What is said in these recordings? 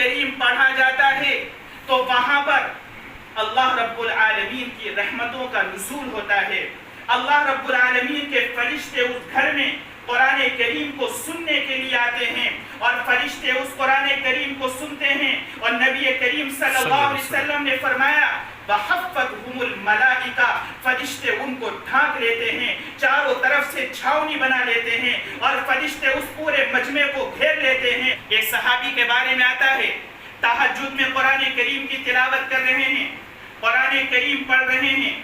کریم پڑھا جاتا ہے تو وہاں پر اللہ رب العالمین کی رحمتوں کا نزول ہوتا ہے. اللہ رب العالمین کے فرشتے اس گھر میں قرآن کریم کو سننے کے لیے آتے ہیں اور فرشتے اس قرآن کریم کو سنتے ہیں. اور نبی کریم صلی اللہ علیہ وسلم نے فرمایا وَحَفَّتْهُمُ الْمَلَائِكَةُ فرشتے ان کو ڈھانک لیتے ہیں, چاروں طرف سے چھاؤنی بنا لیتے ہیں اور فرشتے اس پورے مجمع کو گھیر لیتے ہیں. ایک صحابی کے بارے میں آتا ہے تہجد میں قرآن کریم کی تلاوت کر رہے ہیں, قرآن کریم پڑھ رہے ہیں,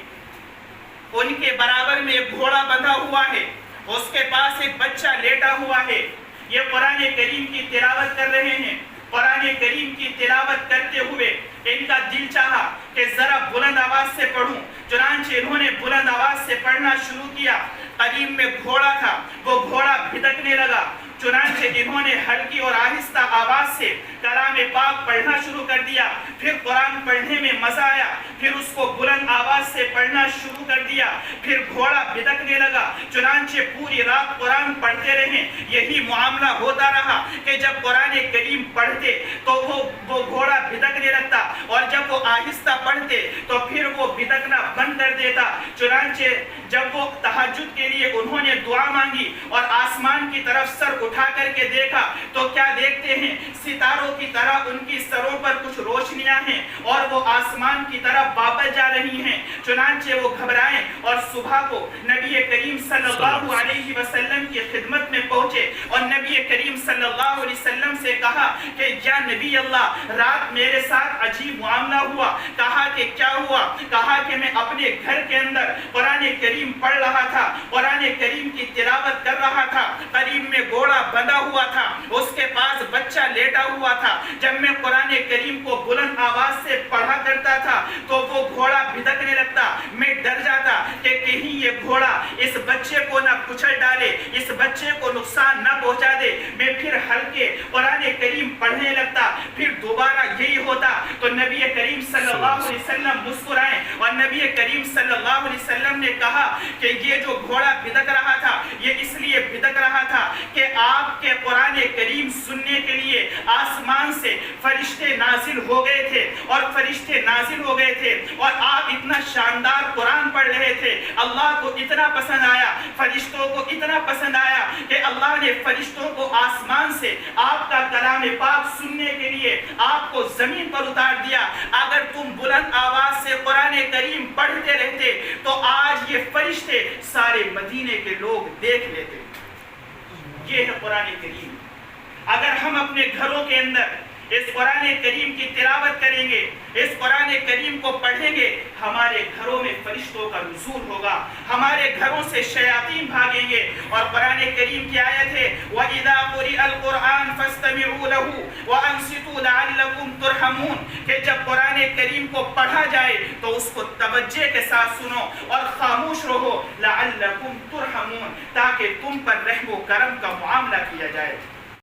ان کے برابر میں ایک گھوڑا بندھا ہوا ہے, اس کے پاس ایک بچہ لیٹا ہوا ہے, یہ قرآن کریم کی تلاوت کر رہے ہیں. قرآن کریم کی تلاوت کرتے ہوئے ان کا دل چاہا کہ ذرا بلند آواز سے پڑھوں, چنانچہ انہوں نے بلند آواز سے پڑھنا شروع کیا. قریب میں گھوڑا تھا, وہ گھوڑا بھٹکنے لگا, چنانچہ انہوں نے ہلکی اور آہستہ آواز سے کلام پاک پڑھنا شروع کر دیا. پھر قرآن پڑھنے میں مزہ آیا, پھر اس کو بلند آواز سے پڑھنا شروع کر دیا, پھر گھوڑا بھٹکنے لگا, چنانچہ پوری رات قرآن پڑھتے رہے. یہی معاملہ ہوتا رہا کہ جب قرآن کریم پڑھتے تو وہ گھوڑا بھٹکنے لگتا اور جب وہ آہستہ پڑھتے تو پھر وہ بھٹکنا بند کر دیتا. چنانچہ جب وہ تہجد کے لیے انہوں نے دعا مانگی اور آسمان کی طرف سر اٹھا کر کے دیکھا تو کیا دیکھتے ہیں, ستاروں کی طرح ان کی سروں پر کچھ روشنیاں ہیں اور وہ آسمان کی طرف واپس جا رہی ہیں. چنانچہ وہ گھبرائیں اور صبح کو نبی کریم صلی اللہ علیہ وسلم کی خدمت میں پہنچے اور نبی کریم صلی اللہ علیہ وسلم سے کہا کہ یا نبی اللہ, رات میرے ساتھ عجیب معاملہ ہوا. کہا کہ کیا ہوا؟ کہا کہ میں اپنے گھر کے اندر قرآن کریم پڑھ رہا تھا, قرآن کریم کی تلاوت کر رہا تھا, قریب میں گھوڑا بندھا ہوا تھا, اس کے پاس بچہ لیٹا ہوا تھا. جب میں قرآن کریم کو بلند آواز سے پڑھا کرتا تھا تو وہ گھوڑا بھٹکنے لگتا. میں ڈر جاتا کہ کہیں یہ گھوڑا اس بچے کو نہ کچل ڈالے, اس بچے کو نقصان نہ پہنچا دے. میں پھر ہلکے قرآن کریم پڑھنے لگتا, پھر دوبارہ یہی ہوتا. تو نبی کریم صلی اللہ علیہ وسلم مسکرائے اور نبی کریم صلی اللہ علیہ وسلم نے کہا کہ یہ جو گھوڑا بھٹک رہا تھا یہ اس لیے بھٹک رہا تھا کہ آپ کے قرآن کریم سننے کے لیے آسمان سے فرشتے نازل ہو گئے تھے اور فرشتے نازل ہو گئے تھے اور آپ اتنا شاندار قرآن پڑھ رہے تھے. اللہ کو اتنا پسند آیا, فرشتوں کو اتنا پسند آیا کہ اللہ نے فرشتوں کو آسمان سے آپ کا کلام پاک سننے کے لیے آپ کو زمین پر اتار دیا. اگر تم بلند آواز سے قرآن کریم پڑھتے رہتے تو آج یہ فرشتے سارے مدینے کے لوگ دیکھ لیتے. یہ ہے قرآن کریم. اگر ہم اپنے گھروں کے اندر اس قرآن کریم کی تلاوت کریں گے, اس قرآن کریم کو پڑھیں گے, ہمارے گھروں میں فرشتوں کا نزول ہوگا, ہمارے گھروں سے شیاطین بھاگیں گے. اور قرآن کریم کی آیت ہے وَإِذَا قُرِئَ الْقُرْآنُ فَاسْتَمِعُوا لَهُ وَأَنصِتُوا لَعَلَّكُمْ تُرْحَمُونَ کہ جب قرآن کریم کو پڑھا جائے تو اس کو توجہ کے ساتھ سنو اور خاموش رہو, لَعَلَّكُمْ تُرْحَمُونَ تاکہ تم پر رحم و کرم کا معاملہ کیا جائے.